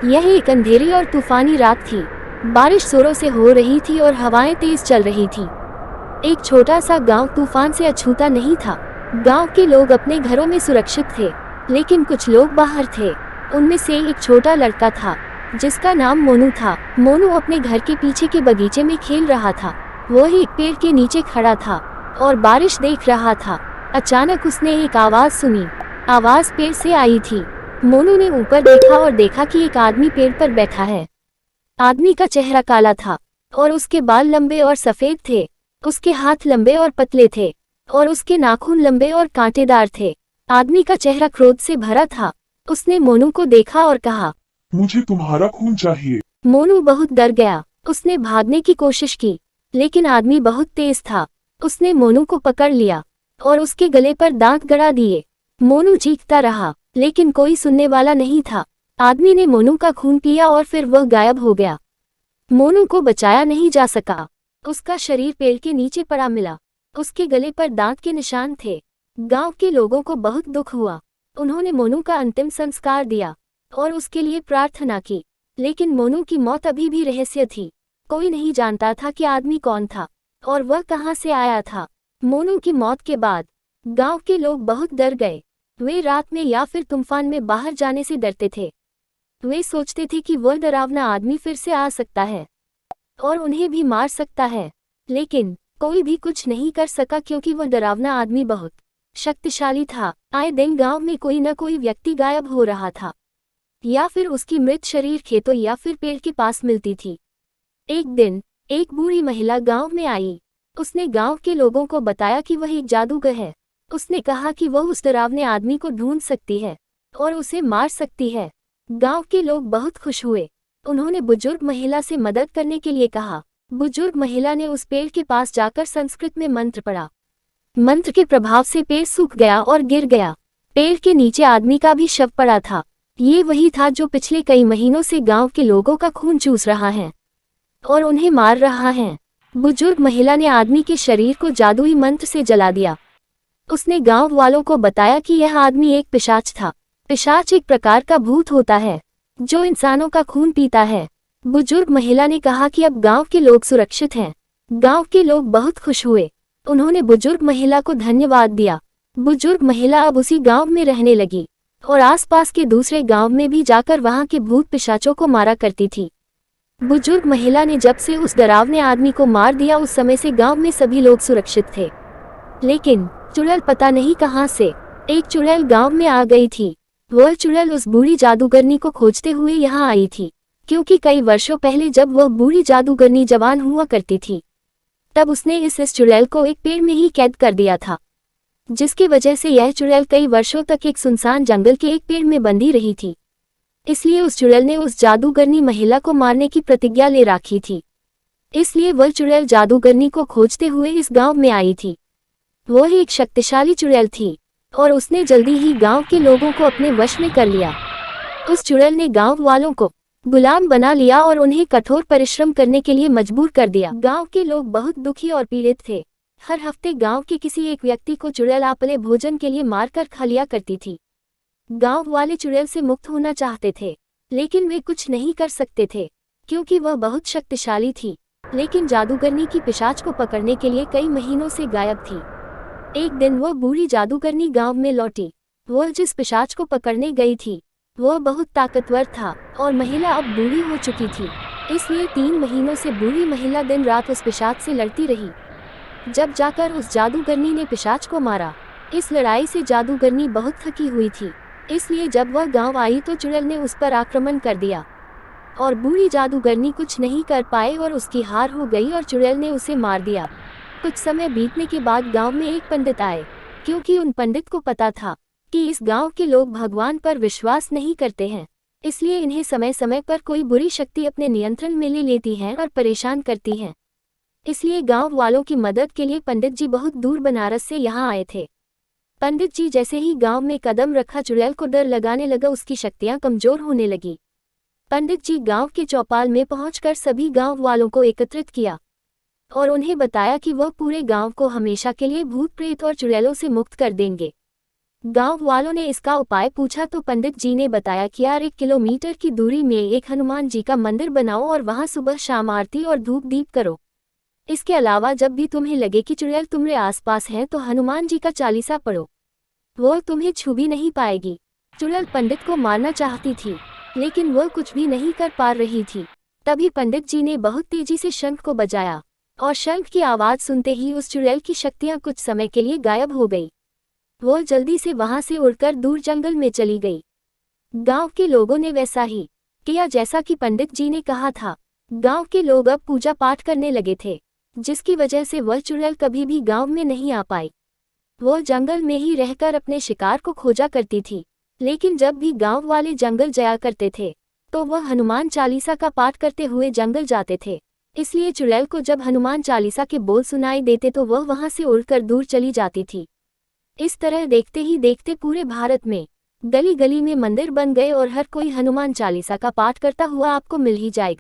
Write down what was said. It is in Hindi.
यह एक अंधेरी और तूफानी रात थी। बारिश जोरों से हो रही थी और हवाएं तेज चल रही थी। एक छोटा सा गांव तूफान से अछूता नहीं था। गांव के लोग अपने घरों में सुरक्षित थे, लेकिन कुछ लोग बाहर थे। उनमें से एक छोटा लड़का था जिसका नाम मोनू था। मोनू अपने घर के पीछे के बगीचे में खेल रहा था। वह एक पेड़ के नीचे खड़ा था और बारिश देख रहा था। अचानक उसने एक आवाज सुनी। आवाज पेड़ से आई थी। मोनू ने ऊपर देखा और देखा कि एक आदमी पेड़ पर बैठा है। आदमी का चेहरा काला था और उसके बाल लंबे और सफेद थे। उसके हाथ लंबे और पतले थे और उसके नाखून लंबे और कांटेदार थे। आदमी का चेहरा क्रोध से भरा था। उसने मोनू को देखा और कहा, मुझे तुम्हारा खून चाहिए। मोनू बहुत डर गया। उसने भागने की कोशिश की, लेकिन आदमी बहुत तेज था। उसने मोनू को पकड़ लिया और उसके गले पर दांत गड़ा दिए। मोनू चीखता रहा, लेकिन कोई सुनने वाला नहीं था। आदमी ने मोनू का खून पिया और फिर वह गायब हो गया। मोनू को बचाया नहीं जा सका। उसका शरीर पेड़ के नीचे पड़ा मिला। उसके गले पर दांत के निशान थे। गांव के लोगों को बहुत दुख हुआ। उन्होंने मोनू का अंतिम संस्कार दिया और उसके लिए प्रार्थना की, लेकिन मोनू की मौत अभी भी रहस्य थी। कोई नहीं जानता था कि आदमी कौन था और वह कहां से आया था। मोनू की मौत के बाद गांव के लोग बहुत डर गए। वे रात में या फिर तूफान में बाहर जाने से डरते थे। वे सोचते थे कि वह डरावना आदमी फिर से आ सकता है और उन्हें भी मार सकता है, लेकिन कोई भी कुछ नहीं कर सका क्योंकि वह डरावना आदमी बहुत शक्तिशाली था। आए दिन गांव में कोई न कोई व्यक्ति गायब हो रहा था, या फिर उसकी मृत शरीर खेतों या फिर पेड़ के पास मिलती थी। एक दिन एक बूढ़ी महिला गांव में आई। उसने गांव के लोगों को बताया कि वह एक जादूगर है। उसने कहा कि वह उस डरावने आदमी को ढूंढ सकती है और उसे मार सकती है। गांव के लोग बहुत खुश हुए। उन्होंने बुजुर्ग महिला से मदद करने के लिए कहा। बुजुर्ग महिला ने उस पेड़ के पास जाकर संस्कृत में मंत्र पढ़ा। मंत्र के प्रभाव से पेड़ सूख गया और गिर गया। पेड़ के नीचे आदमी का भी शव पड़ा था। ये वही था जो पिछले कई महीनों से गांव के लोगों का खून चूस रहा है और उन्हें मार रहा है। बुजुर्ग महिला ने आदमी के शरीर को जादुई मंत्र से जला दिया। उसने गांव वालों को बताया कि यह आदमी एक पिशाच था। पिशाच एक प्रकार का भूत होता है जो इंसानों का खून पीता है। बुजुर्ग महिला ने कहा कि अब गांव के लोग सुरक्षित हैं। गांव के लोग बहुत खुश हुए। उन्होंने बुजुर्ग महिला को धन्यवाद दिया। बुजुर्ग महिला अब उसी गांव में रहने लगी और आसपास के दूसरे गांव में भी जाकर वहां के भूत पिशाचों को मारा करती थी। बुजुर्ग महिला ने जब से उस डरावने आदमी को मार दिया, उस समय से गांव में सभी लोग सुरक्षित थे। लेकिन चुड़ैल पता नहीं कहां से एक चुड़ैल गांव में आ गई थी। वह चुड़ैल उस बूढ़ी जादूगरनी को खोजते हुए यहाँ आई थी, क्योंकि कई वर्षों पहले जब वह बूढ़ी जादूगरनी जवान हुआ करती थी, तब उसने इस चुड़ैल को एक पेड़ में ही कैद कर दिया था, जिसकी वजह से यह चुड़ैल कई वर्षों तक एक सुनसान जंगल के एक पेड़ में बंधी रही थी। इसलिए उस चुड़ैल ने उस जादूगरनी महिला को मारने की प्रतिज्ञा ले रखी थी। इसलिए वह चुड़ैल जादूगरनी को खोजते हुए इस गांव में आई थी। वह एक शक्तिशाली चुड़ैल थी और उसने जल्दी ही गांव के लोगों को अपने वश में कर लिया। उस चुड़ैल ने गांव वालों को गुलाम बना लिया और उन्हें कठोर परिश्रम करने के लिए मजबूर कर दिया। गांव के लोग बहुत दुखी और पीड़ित थे। हर हफ्ते गांव के किसी एक व्यक्ति को चुड़ैल अपने भोजन के लिए मारकर खा लिया करती थी। गांव वाले चुड़ैल से मुक्त होना चाहते थे, लेकिन वे कुछ नहीं कर सकते थे क्योंकि वह बहुत शक्तिशाली थी। लेकिन जादूगरनी की पिशाच को पकड़ने के लिए कई महीनों से गायब थी। एक दिन वह बूढ़ी जादूगरनी गांव में लौटी। वह जिस पिशाच को पकड़ने गई थी वह बहुत ताकतवर था और महिला अब बूढ़ी हो चुकी थी। इसलिए 3 महीनों से बूढ़ी महिला दिन रात उस पिशाच से लड़ती रही। जब जाकर उस जादूगरनी ने पिशाच को मारा। इस लड़ाई से जादूगरनी बहुत थकी हुई थी, इसलिए जब वह गांव आई तो चुड़ैल ने उस पर आक्रमण कर दिया और बूढ़ी जादूगरनी कुछ नहीं कर पाए और उसकी हार हो गई और चुड़ैल ने उसे मार दिया। कुछ समय बीतने के बाद गांव में एक पंडित आए, क्योंकि उन पंडित को पता था कि इस गांव के लोग भगवान पर विश्वास नहीं करते हैं, इसलिए इन्हें समय समय पर कोई बुरी शक्ति अपने नियंत्रण में ले लेती है और परेशान करती है। इसलिए गांव वालों की मदद के लिए पंडित जी बहुत दूर बनारस से यहाँ आए थे। पंडित जी जैसे ही गांव में कदम रखा, चुड़ैल को डर लगाने लगा, उसकी शक्तियां कमजोर होने लगी। पंडित जी गांव के चौपाल में पहुंचकर सभी गांव वालों को एकत्रित किया और उन्हें बताया कि वह पूरे गांव को हमेशा के लिए भूत प्रेत और चुड़ैलों से मुक्त कर देंगे। गांव वालों ने इसका उपाय पूछा तो पंडित जी ने बताया कि यार 1 किलोमीटर की दूरी में एक हनुमान जी का मंदिर बनाओ और वहां सुबह शाम आरती और धूप दीप करो। इसके अलावा जब भी तुम्हें लगे कि चुड़ैल तुम्हारे आसपास है तो हनुमान जी का चालीसा पढ़ो, वो तुम्हें छू भी नहीं पाएगी। चुड़ैल पंडित को मारना चाहती थी, लेकिन वह कुछ भी नहीं कर पा रही थी। तभी पंडित जी ने बहुत तेजी से शंख को बजाया और शंख की आवाज सुनते ही उस चुड़ैल की शक्तियां कुछ समय के लिए गायब हो गई। वो जल्दी से वहां से उड़कर दूर जंगल में चली गई। गांव के लोगों ने वैसा ही किया जैसा कि पंडित जी ने कहा था। गांव के लोग अब पूजा पाठ करने लगे थे, जिसकी वजह से वह चुड़ैल कभी भी गांव में नहीं आ पाई। वो जंगल में ही रहकर अपने शिकार को खोजा करती थी, लेकिन जब भी गांव वाले जंगल जाया करते थे तो वह हनुमान चालीसा का पाठ करते हुए जंगल जाते थे। इसलिए चुड़ैल को जब हनुमान चालीसा के बोल सुनाई देते तो वह वहां से उड़कर दूर चली जाती थी। इस तरह देखते ही देखते पूरे भारत में गली गली में मंदिर बन गए और हर कोई हनुमान चालीसा का पाठ करता हुआ आपको मिल ही जाएगा।